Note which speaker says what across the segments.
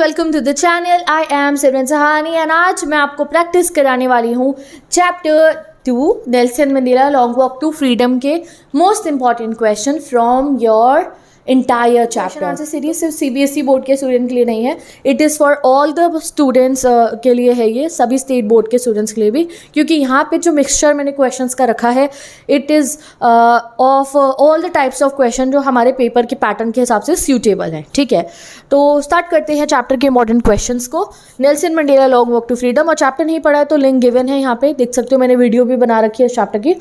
Speaker 1: Welcome to the channel. I am Simran Sahani and आज मैं आपको प्रैक्टिस कराने वाली हूँ chapter 2 Nelson Mandela long walk to freedom के most important question from your entire chapter. Answer series सिर्फ CBSE बोर्ड के स्टूडेंट के लिए नहीं है, it is for all the students के लिए है, ये सभी स्टेट बोर्ड के स्टूडेंट्स के लिए भी, क्योंकि यहाँ पे जो मिक्सचर मैंने क्वेश्चंस का रखा है it is of all the types of question जो हमारे पेपर के पैटर्न के हिसाब से सूटेबल हैं। ठीक है, तो स्टार्ट करते हैं चैप्टर के इंपॉर्टेंट क्वेश्चंस को। Nelson Mandela long walk to freedom, और चैप्टर नहीं पढ़ा है तो लिंक गिवन है यहाँ पे, देख सकते हो। मैंने वीडियो भी बना रखी है इस चैप्टर की,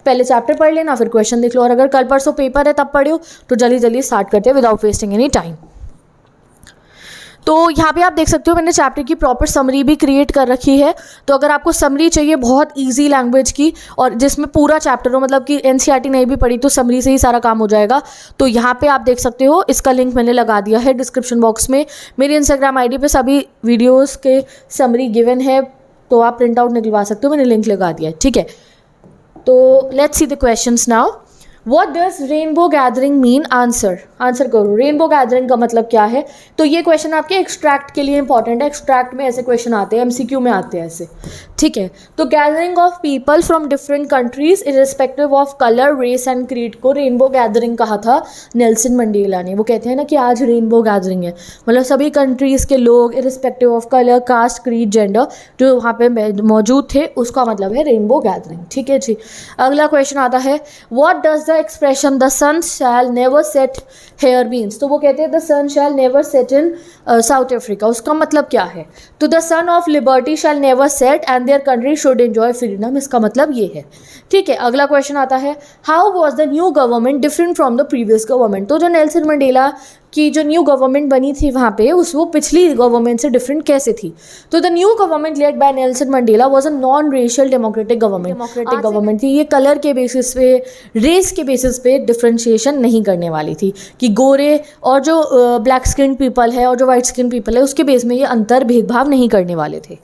Speaker 1: पहले चैप्टर पढ़ लेना फिर क्वेश्चन देख लो, और अगर कल परसों पेपर है तब पढ़ो तो जल्दी जल्दी स्टार्ट करते हैं विदाउट वेस्टिंग एनी टाइम। तो यहाँ पे आप देख सकते हो मैंने चैप्टर की प्रॉपर समरी भी क्रिएट कर रखी है। तो अगर आपको समरी चाहिए बहुत इजी लैंग्वेज की और जिसमें पूरा चैप्टर हो, मतलब कि NCERT नहीं भी पढ़ी तो समरी से ही सारा काम हो जाएगा, तो यहाँ पे आप देख सकते हो, इसका लिंक मैंने लगा दिया है डिस्क्रिप्शन बॉक्स में। मेरी Instagram ID पे सभी वीडियोज़ के समरी गिवन है, तो आप प्रिंट आउट निकलवा सकते हो, मैंने लिंक लगा दिया है। ठीक है, तो let's see the questions now. What does rainbow gathering mean? Answer करो। रेनबो गैदरिंग का मतलब क्या है? तो ये क्वेश्चन आपके एक्सट्रैक्ट के लिए इंपॉर्टेंट है, एक्सट्रैक्ट में ऐसे क्वेश्चन आते हैं, MCQ में आते हैं ऐसे। ठीक है, तो gathering of people from different countries irrespective of colour, race and creed को रेनबो गैदरिंग कहा था नेल्सन मंडेला ने। वो कहते हैं ना कि आज रेनबो गैदरिंग है, मतलब सभी कंट्रीज़ के लोग irrespective of colour, caste, creed, gender जो वहाँ पे मौजूद थे, उसका मतलब है रेनबो गैदरिंग। ठीक है जी, अगला क्वेश्चन आता है what does the expression the sun shall never set here means? तो वो कहते हैं the sun shall never set in South Africa, उसका मतलब क्या है? तो the sun of liberty shall never set and their country should enjoy freedom, इसका मतलब ये है। ठीक है, अगला क्वेश्चन आता है how was the new government different from the previous government? तो जो नेल्सन मंडेला की जो न्यू गवर्नमेंट बनी थी वहाँ पे, वो पिछली गवर्नमेंट से डिफरेंट कैसे थी? तो the new government led by Nelson Mandela was a non racial democratic government थी। ये कलर के बेसिस पे, रेस के बेसिस पे डिफ्रेंशिएशन नहीं करने वाली थी कि गोरे और जो ब्लैक स्किन पीपल है और जो वाइट स्किन पीपल है उसके बेस में ये अंतर भेदभाव नहीं करने वाले थे।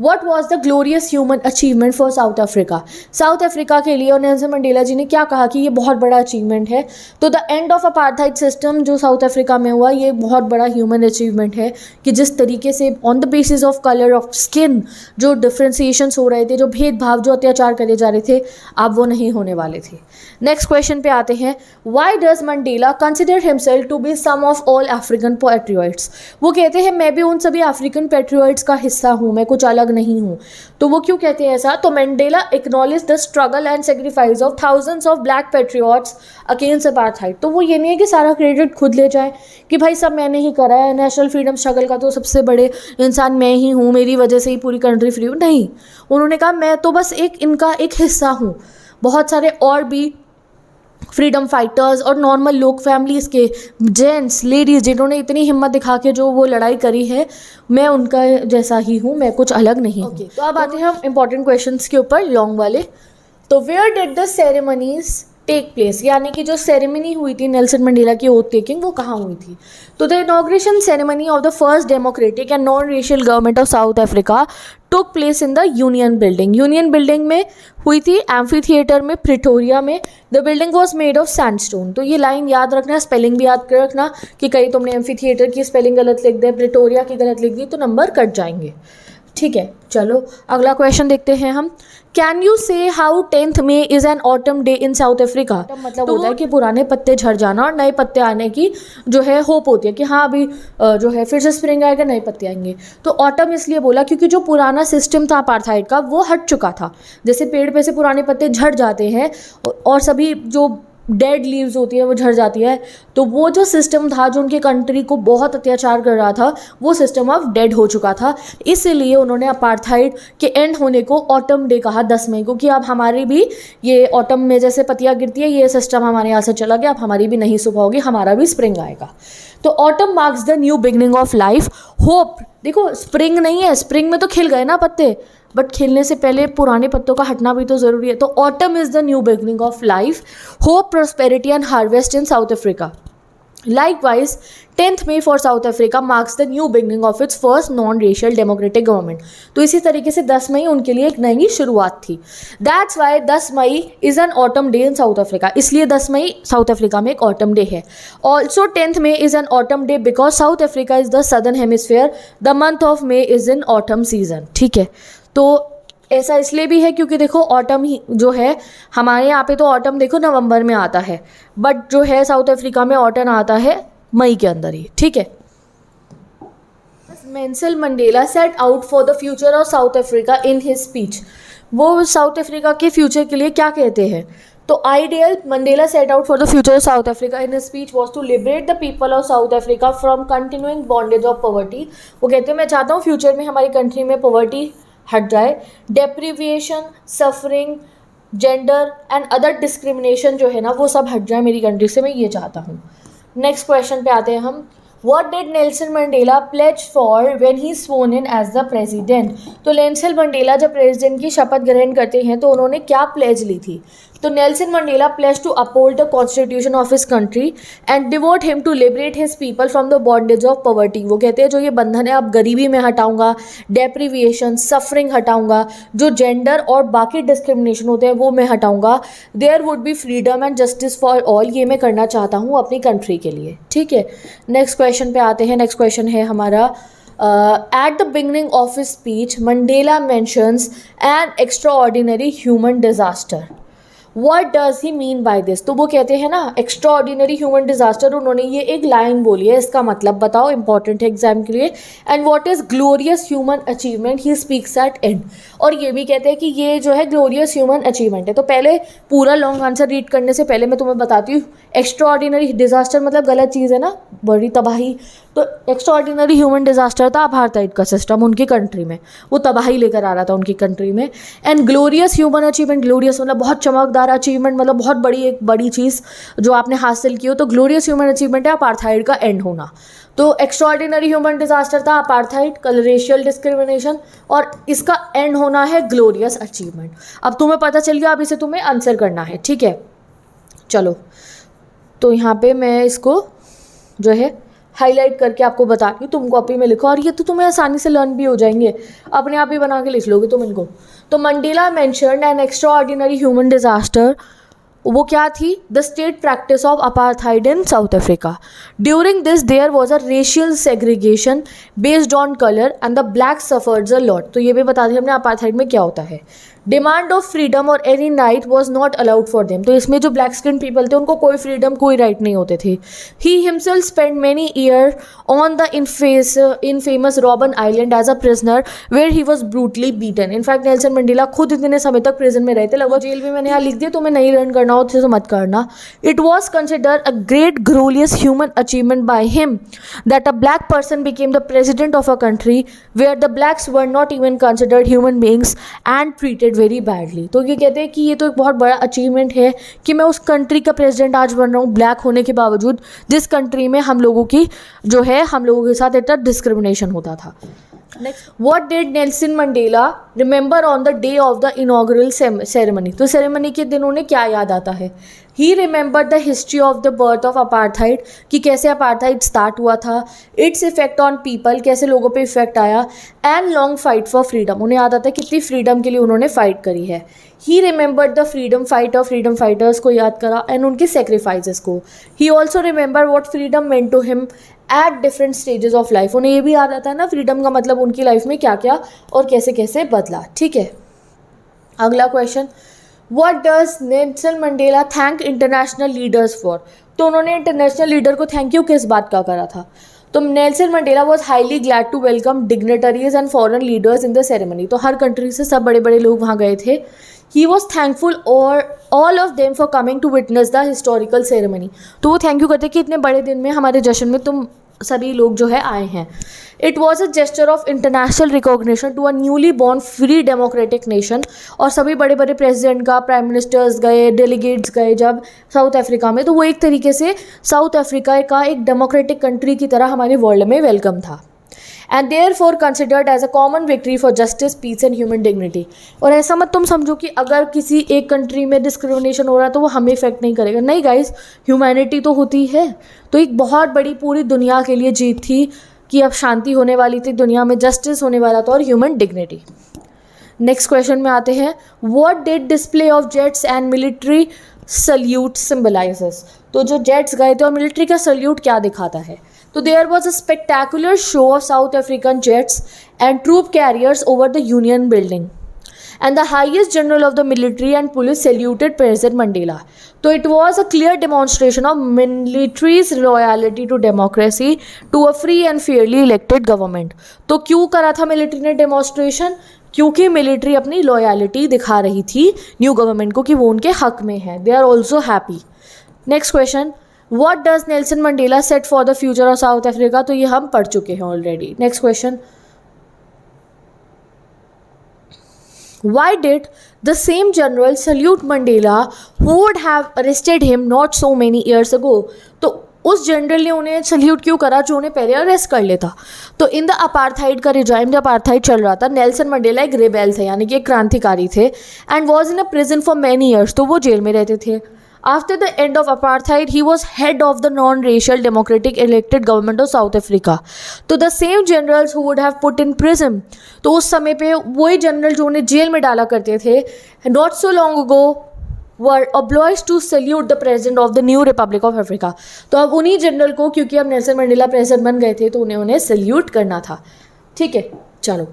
Speaker 1: What was the glorious human achievement for South Africa? South Africa के लिए और नेल्सन मंडेला जी ने क्या कहा कि ये बहुत बड़ा अचीवमेंट है? तो the end of apartheid system जो साउथ अफ्रीका में हुआ, ये बहुत बड़ा ह्यूमन अचीवमेंट है कि जिस तरीके से on the basis of colour, of skin जो डिफ्रेंसिएशंस हो रहे थे, जो भेदभाव, जो अत्याचार करे जा रहे थे, अब वो नहीं होने वाले थे। नेक्स्ट क्वेश्चन पे आते हैं why does Mandela consider himself to be sum of all African patriots? वो कहते हैं मैं भी उन सभी अफ्रीकन पैट्रियट्स का हिस्सा हूँ, मैं कुछ अलग नहीं हूँ। तो वो क्यों कहते हैं ऐसा? तो Mandela acknowledge the struggle and sacrifice of thousands of black patriots against apartheid. तो वो ये नहीं है कि सारा क्रेडिट खुद ले जाए कि भाई सब मैंने ही करा है, नेशनल फ्रीडम स्ट्रगल का तो सबसे बड़े इंसान मैं ही हूँ, मेरी वजह से ही पूरी कंट्री फ्री हुई। नहीं, उन्होंने कहा मैं तो बस इनका एक हिस्सा हूँ, बहुत सारे और भी फ्रीडम फाइटर्स और नॉर्मल लोग, फैमिलीज़ के जेंट्स, लेडीज़ जिन्होंने इतनी हिम्मत दिखा के जो वो लड़ाई करी है, मैं उनका जैसा ही हूँ, मैं कुछ अलग नहीं हूँ। तो अब आते हैं हम इंपॉर्टेंट क्वेश्चंस के ऊपर, लॉन्ग वाले। तो where did the ceremonies take place, यानी कि जो सेरेमनी हुई थी नेल्सन मंडेला की ओथ टेकिंग, वो कहाँ हुई थी? तो the inauguration ceremony of the first democratic and non racial government of South Africa took place in the Union building. Union building में हुई थी, एम्फी थिएटर में, प्रिटोरिया में। The building was made of sandstone. तो ये line याद रखना, spelling भी याद कर रखना कि कहीं तुमने एम्फी थिएटर की स्पेलिंग गलत लिख दे, प्रिटोरिया की गलत लिख दी तो नंबर कट जाएंगे। ठीक है, चलो अगला क्वेश्चन देखते हैं हम। कैन यू से how 10th May is an autumn day in South Africa? मतलब होता है कि पुराने पत्ते झड़ जाना और नए पत्ते आने की जो है होप होती है कि हाँ अभी जो है फिर से स्प्रिंग आएगा, नए पत्ते आएंगे। तो ऑटम इसलिए बोला क्योंकि जो पुराना सिस्टम था अपार्थाइड का वो हट चुका था। जैसे पेड़ पे से पुराने पत्ते झड़ जाते हैं और सभी जो डेड लीव्स होती है वो झड़ जाती है, तो वो जो सिस्टम था जो उनके कंट्री को बहुत अत्याचार कर रहा था, वो सिस्टम अब डेड हो चुका था। इसीलिए उन्होंने अपार्थाइड के एंड होने को ऑटम डे कहा 10 मई को, कि अब हमारी भी ये ऑटम में जैसे पत्तियाँ गिरती है, ये सिस्टम हमारे यहाँ से चला गया, अब हमारी भी नई सुबह होगी, हमारा भी स्प्रिंग आएगा। तो autumn marks the new beginning of life. Hope, देखो स्प्रिंग नहीं है, स्प्रिंग में तो खिल गए ना पत्ते, बट खिलने से पहले पुराने पत्तों का हटना भी तो ज़रूरी है। तो autumn is the new beginning of life, hope, prosperity and harvest in South Africa. Likewise, 10th May for South Africa marks the new beginning of its first non-racial democratic government. तो इसी तरीके से 10 मई उनके लिए एक नई शुरुआत थी. That's why 10 May is an autumn day in South Africa. इसलिए 10 मई साउथ अफ्रीका में एक autumn day है. Also 10th May is an autumn day because South Africa is the southern hemisphere. The month of May is in autumn season. ठीक है, तो ऐसा इसलिए भी है क्योंकि देखो ऑटम ही जो है हमारे यहाँ पे, तो ऑटम देखो नवंबर में आता है, बट जो है साउथ अफ्रीका में ऑटम आता है मई के अंदर ही. ठीक है. Nelson Mandela set out for the future of South Africa in his speech. वो साउथ अफ्रीका के फ्यूचर के लिए क्या कहते हैं? तो ideal Mandela set out for the future of South Africa in his speech was to liberate the people of South Africa from continuing bondage of poverty. वो कहते हैं मैं चाहता हूँ फ्यूचर में हमारी कंट्री में पॉवर्टी हट जाए, deprivation, suffering, gender and other discrimination जो है ना वो सब हट जाए मेरी कंट्री से, मैं ये चाहता हूँ. नेक्स्ट क्वेश्चन पे आते हैं हम. What did Nelson Mandela pledge for when he sworn in as the president? तो नेल्सन मंडेला जब प्रेसिडेंट की शपथ ग्रहण करते हैं तो उन्होंने क्या प्लेज ली थी? तो Nelson Mandela pledge to uphold the constitution of his country and devote him to liberate his people from the bondage of poverty. वो कहते हैं जो ये बंधन है अब गरीबी में हटाऊंगा, डेप्रीविएशन, सफरिंग हटाऊंगा, जो जेंडर और बाकी डिस्क्रिमिनेशन होते हैं वो मैं हटाऊंगा. There would be freedom and justice for all. ये मैं करना चाहता हूँ अपनी कंट्री के लिए. ठीक है. नेक्स्ट क्वेश्चन पे आते हैं. नेक्स्ट क्वेश्चन है हमारा, at the beginning of his speech, Mandela mentions an extraordinary human disaster. What does he mean by this? तो वो कहते हैं ना extraordinary human disaster, उन्होंने ये एक लाइन बोली है, इसका मतलब बताओ, इंपॉर्टेंट है एग्जाम के लिए. And what is glorious human achievement he speaks at end. और ये भी कहते हैं कि ये जो है glorious human achievement है. तो पहले पूरा लॉन्ग आंसर रीड करने से पहले मैं तुम्हें बताती हूँ, एक्स्ट्राऑर्डिनरी डिजास्टर मतलब गलत चीज़ है ना, बड़ी तबाही. तो एक्स्ट्राऑर्डिनरी ह्यूमन डिजास्टर था अपार्थाइड का सिस्टम उनकी कंट्री में, वो तबाही लेकर आ रहा था उनकी कंट्री में. And glorious human achievement, glorious मतलब बहुत चमकदार, अचीवमेंट मतलब बहुत बड़ी, एक बड़ी चीज़ जो आपने हासिल की हो. तो ग्लोरियस ह्यूमन अचीवमेंट है अपार्थाइड का एंड होना. तो एक्स्ट्राऑर्डिनरी ह्यूमन डिजास्टर था अपार्थाइड, रेशियल डिस्क्रिमिनेशन, और इसका एंड होना है ग्लोरियस अचीवमेंट. अब तुम्हें पता चल गया, अब इसे तुम्हें आंसर करना है. ठीक है, चलो. तो यहाँ पे मैं इसको जो है हाईलाइट करके आपको बता रही हूँ, तुम कॉपी में लिखो, और ये तो तुम्हें आसानी से लर्न भी हो जाएंगे, अपने आप ही बना के लिख लोगे तुम इनको. तो Mandela mentioned an extraordinary human disaster, वो क्या थी? The state practice of apartheid in South Africa. During this there was a racial segregation based on colour and the black suffered a lot. तो ये भी बता दिया हमने apartheid में क्या होता है. डिमांड ऑफ फ्रीडम और any right was not allowed for them. तो इसमें जो ब्लैक स्किन पीपल थे उनको कोई फ्रीडम, कोई राइट नहीं होते थे. He himself spend many year on the infamous Robben Island as a prisoner where he was brutally beaten. In fact Nelson Mandela खुद इतने समय तक प्रिजन में रहते, लगभग जेल भी मैंने यहाँ लिख दिया, तो मैं नहीं लर्न करना हो तो मत करना. It was consider a great glorious human achievement by him that a black person became the president of a country where the blacks were not even considered human beings and treated very badly. तो ये कहते हैं कि ये तो एक बहुत बड़ा अचीवमेंट है कि मैं उस कंट्री का प्रेसिडेंट आज बन रहा हूँ ब्लैक होने के बावजूद, जिस कंट्री में हम लोगों की जो है हम लोगों के साथ इतना डिस्क्रिमिनेशन होता था. Next, what did Nelson Mandela remember on the day of the inaugural ceremony. तो सेरेमनी के दिन उन्हें क्या याद आता है? He remember the history of the birth of apartheid, कि कैसे अपार्थाइड स्टार्ट हुआ था, इट्स इफेक्ट ऑन पीपल, कैसे लोगों पे इफेक्ट आया, and long fight for freedom. उन्हें याद आता है कितनी फ्रीडम के लिए उन्होंने फाइट करी है. He remembered the freedom fight of freedom fighters को याद करा एंड उनके सेक्रीफाइसेस को. He also remember what freedom meant to him at different stages of life. उन्हें ये भी याद आता है ना फ्रीडम का मतलब उनकी लाइफ में क्या क्या और कैसे कैसे बदला. ठीक है, अगला question, what does Nelson Mandela thank international leaders for. तो उन्होंने इंटरनेशनल लीडर को थैंक यू किस बात का करा था? तो Nelson Mandela was highly glad to welcome dignitaries and foreign leaders in the ceremony. तो हर कंट्री से सब बड़े बड़े लोग वहाँ गए थे. ही वॉज थैंकफुल और all of them for coming to witness the historical ceremony. तो वो थैंक यू करते कि इतने बड़े दिन में हमारे जश्न में तुम सभी लोग जो है आए हैं. It was a gesture of international recognition to a newly born free democratic nation. और सभी बड़े बड़े प्रेसिडेंट का, प्राइम मिनिस्टर्स गए, डेलीगेट्स गए जब साउथ अफ्रीका में, तो वो एक तरीके से साउथ अफ्रीका का एक डेमोक्रेटिक कंट्री की तरह हमारे वर्ल्ड में वेलकम था. And therefore considered as a common victory for justice, peace and human dignity. और ऐसा मत तुम समझो कि अगर किसी एक कंट्री में डिस्क्रिमिनेशन हो रहा है तो वो हमें इफेक्ट नहीं करेगा। नहीं गाइस, ह्यूमैनिटी तो होती है। तो एक बहुत बड़ी पूरी दुनिया के लिए जीत थी कि अब शांति होने वाली थी दुनिया में, जस्टिस होने वाला था और ह्यूमन डिग्निटी। नेक्स्ट क्वेश्चन में आते हैं, what did display of jets and military salute symbolises. तो जो जेट्स गए थे और मिलिट्री का सल्यूट क्या दिखाता है? तो there was a spectacular show of South African jets and troop carriers over the Union building and the highest general of the military and police saluted President Mandela. So it was a clear demonstration of military's loyalty to democracy, to a free and fairly elected government. तो क्यों करा था military ने demonstration? क्योंकि military अपनी loyalty दिखा रही थी न्यू गवर्नमेंट को कि वो उनके हक में है। They are also happy. Next question, what does Nelson Mandela set for the future of South Africa. तो ये हम पढ़ चुके हैं already. Next question, why did the same general salute Mandela who would have arrested him not so many years ago? तो उस general ने उन्हें सल्यूट क्यों करा जो उन्हें पहले अरेस्ट कर लेता? तो इन द अपार्थाइड का रिजाइम, जब अपार्थाइड चल रहा था, नेल्सन मंडेला एक रिबेल थे, यानी कि एक क्रांतिकारी थे, and was in a prison for many years. तो वो जेल में रहते थे। After the end of apartheid, he was head of the non-racial democratic elected government of South Africa. तो the same generals who would have put in prison, तो उस समय पे वही जनरल जो उन्हें जेल में डाला करते थे, not so long ago were obliged to salute the president of the new Republic of Africa. तो अब उन्हीं जनरल को, क्योंकि अब नेल्सन मंडेला प्रेसिडेंट बन गए थे, तो उन्हें सल्यूट करना था। ठीक है, चलो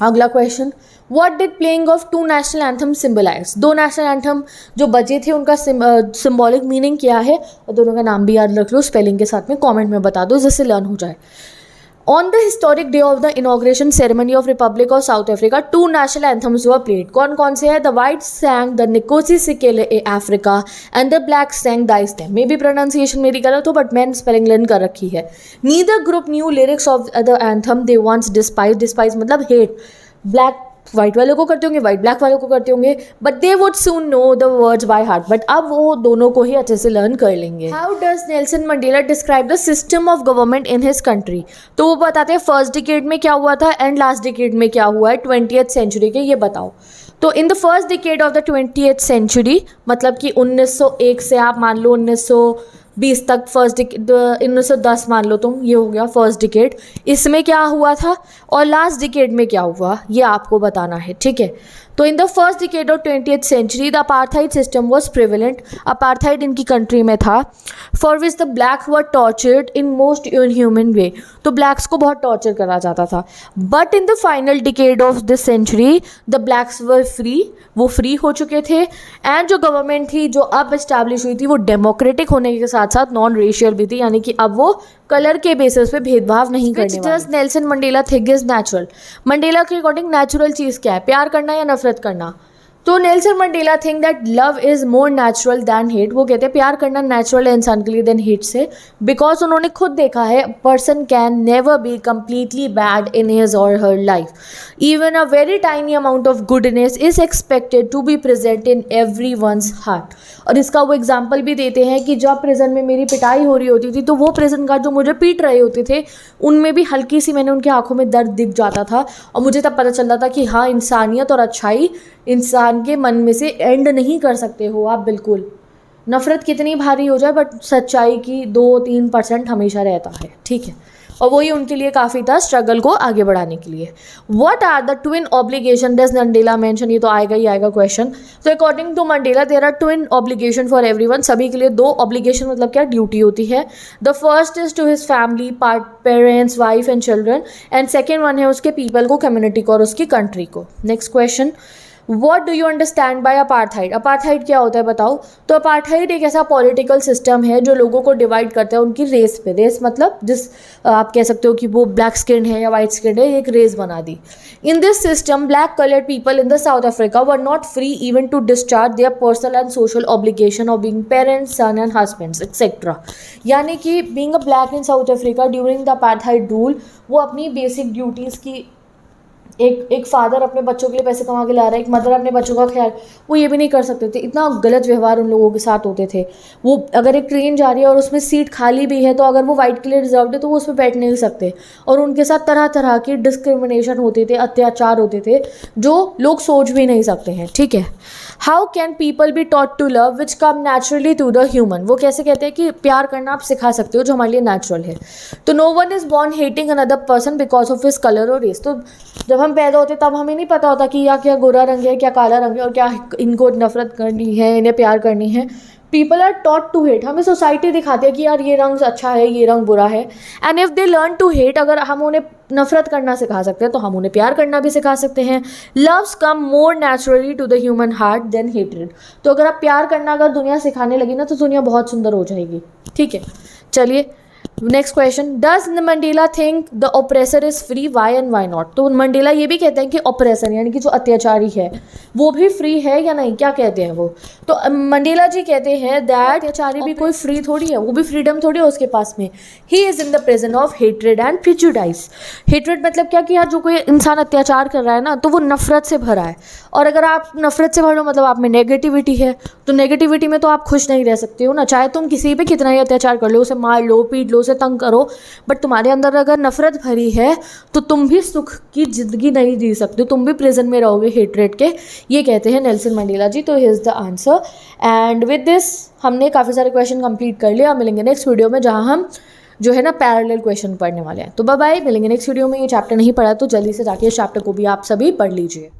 Speaker 1: अगला question, what did playing of two national anthem symbolise. दो नेशनल एंथम जो बजे थे उनका सिम्बॉलिक मीनिंग क्या है, और दोनों का नाम भी याद रख लो, स्पेलिंग के साथ में कमेंट में बता दो जिससे लर्न हो जाए। On the historic day of the inauguration ceremony of Republic of South Africa, two national anthems were played. कौन कौन से हैं? The white sang the Nkosi Sikelel Africa and the black sang Thy Stem. Maybe pronunciation मेरी गलत हो, but मैंने spelling learn कर रखी है। Neither group knew lyrics of the anthem they once despised. Despise मतलब hate. Black वाइट वालों को करते होंगे, वाइट ब्लैक वालों को करते होंगे, but they would soon know the words by heart. But अब वो दोनों को ही अच्छे से लर्न कर लेंगे। How does Nelson Mandela describe the system of government in his country. तो वो बताते हैं फर्स्ट डिकेड में क्या हुआ था एंड लास्ट डिकेड में क्या हुआ है 20th सेंचुरी के, ये बताओ। तो in the first decade of the 20th century, मतलब कि 1901 से आप मान लो 1920 तक, फर्स्ट डिकेड 1910 मान लो तुम, ये हो गया फर्स्ट डिकेड। इसमें क्या हुआ था और लास्ट डिकेड में क्या हुआ, ये आपको बताना है। ठीक है, तो in the first decade of 20th century the apartheid system was prevalent. Apartheid इनकी कंट्री में था। For which the black were tortured in most inhuman way. तो ब्लैक्स को बहुत टॉर्चर करा जाता था। But in the final decade of this century the blacks were free, वो फ्री हो चुके थे। एंड जो गवर्नमेंट थी जो अब इस्टेब्लिश हुई थी वो डेमोक्रेटिक होने के साथ साथ नॉन रेशियल भी थी, यानी कि अब वो कलर के बेसिस पे भेदभाव नहीं करने वाली। Does Nelson Mandela think is natural. Mandela के अकॉर्डिंग नेचुरल चीज़ क्या है, प्यार करना या नफरत करना। तो Nelson Mandela think that love is more natural than hate. वो कहते हैं प्यार करना नेचुरल है इंसान के लिए देन हेट से, बिकॉज उन्होंने खुद देखा है person can never be completely bad in his or her life. Even a very tiny amount of goodness is expected to be present in every one's heart. और इसका वो एग्जाम्पल भी देते हैं कि जब प्रिजन में मेरी पिटाई हो रही होती थी तो वो प्रिजन गार्ड जो मुझे पीट रहे होते थे उनमें भी हल्की सी मैंने उनकी आंखों में दर्द दिख जाता था, और मुझे तब पता चलता था कि हाँ, इंसानियत और अच्छाई इंसान के मन में से एंड नहीं कर सकते हो आप बिल्कुल। नफ़रत कितनी भारी हो जाए बट सच्चाई की 2-3% हमेशा रहता है। ठीक है, और वही उनके लिए काफ़ी था स्ट्रगल को आगे बढ़ाने के लिए। What are the twin obligation does Mandela mention. ये तो आएगा ही आएगा क्वेश्चन। तो according to Mandela there are twin obligation for everyone. सभी के लिए दो ऑब्लिगेशन मतलब क्या, ड्यूटी होती है। The first is to his family, parents, wife and children, and second one है उसके पीपल को, कम्युनिटी को और उसकी कंट्री को। Next question, what do you understand by apartheid. Apartheid क्या होता है बताओ। तो अपार्थाइड एक ऐसा पॉलिटिकल सिस्टम है जो लोगों को डिवाइड करता है उनकी रेस पे। रेस मतलब जिस आप कह सकते हो कि वो ब्लैक स्किन है या वाइट स्किन है, एक रेस बना दी। In this system black coloured people in the South Africa were not free even to discharge their personal and social obligation of being parents, son and husbands etcetera. यानी कि being a black in South Africa during the apartheid rule, वो अपनी basic duties की एक father अपने बच्चों के लिए पैसे कमा के ला रहा है, एक मदर अपने बच्चों का ख्याल, वो ये भी नहीं कर सकते थे। इतना गलत व्यवहार उन लोगों के साथ होते थे। वो अगर एक ट्रेन जा रही है और उसमें सीट खाली भी है तो अगर वो वाइट के लिए रिजर्व्ड है तो वो उसमें बैठ नहीं सकते। और उनके साथ तरह तरह की डिस्क्रिमिनेशन होते थे, अत्याचार होते थे जो लोग सोच भी नहीं सकते हैं, ठीक है। How can people be taught to love which come naturally to the human, वो कैसे कहते हैं कि प्यार करना आप सिखा सकते हो जो हमारे लिए नेचुरल है। तो no one is born hating another person because of his colour और रेस। तो जब हम पैदा होते तब हमें नहीं पता होता कि या क्या गोरा रंग है, क्या काला रंग है, और क्या इनको नफरत करनी है, इन्हें प्यार करनी है। People are taught to hate, हमें सोसाइटी दिखाती है कि यार ये रंग अच्छा है, ये रंग बुरा है। And if they learn to hate, अगर हम उन्हें नफरत करना सिखा सकते हैं तो हम उन्हें प्यार करना भी सिखा सकते हैं। Loves come more naturally to the human heart than hatred. तो अगर आप प्यार करना अगर दुनिया सिखाने लगी ना तो दुनिया बहुत सुंदर हो जाएगी, ठीक है। चलिए next question, does Mandela think the oppressor is free, why and why not. तो मंडेला ये भी कहते हैं कि ऑपरेसर यानी कि जो अत्याचारी है वो भी फ्री है या नहीं, क्या कहते हैं वो। तो मंडेला जी कहते हैं दैट अत्याचारी भी कोई फ्री थोड़ी है, वो भी फ्रीडम थोड़ी है उसके पास में। He is in the presence of hatred and prejudice. Hatred मतलब क्या कि यार जो कोई इंसान अत्याचार कर रहा है ना तो वो नफरत से भरा है, और अगर आप नफरत से भरो मतलब आप में नेगेटिविटी है, तो नेगेटिविटी में तो आप खुश नहीं रह सकते हो ना। चाहे तुम किसी पे कितना ही अत्याचार कर लो, उसे मार लो, पीट लो, उसे तंग करो, बट तुम्हारे अंदर अगर नफरत भरी है तो तुम भी सुख की जिंदगी नहीं जी सकते, तुम भी प्रिजन में रहोगे हेट्रेड के। ये कहते हैं नेल्सन मंडेला जी। तो here is the answer. And with this हमने काफ़ी सारे क्वेश्चन कंप्लीट कर लिया। मिलेंगे नेक्स्ट वीडियो में जहां हम जो है ना पैरेलल क्वेश्चन पढ़ने वाले हैं। तो बाय बाय, मिलेंगे नेक्स्ट वीडियो में। ये चैप्टर नहीं पढ़ा तो जल्दी से जाके इस चैप्टर को भी आप सभी पढ़ लीजिए।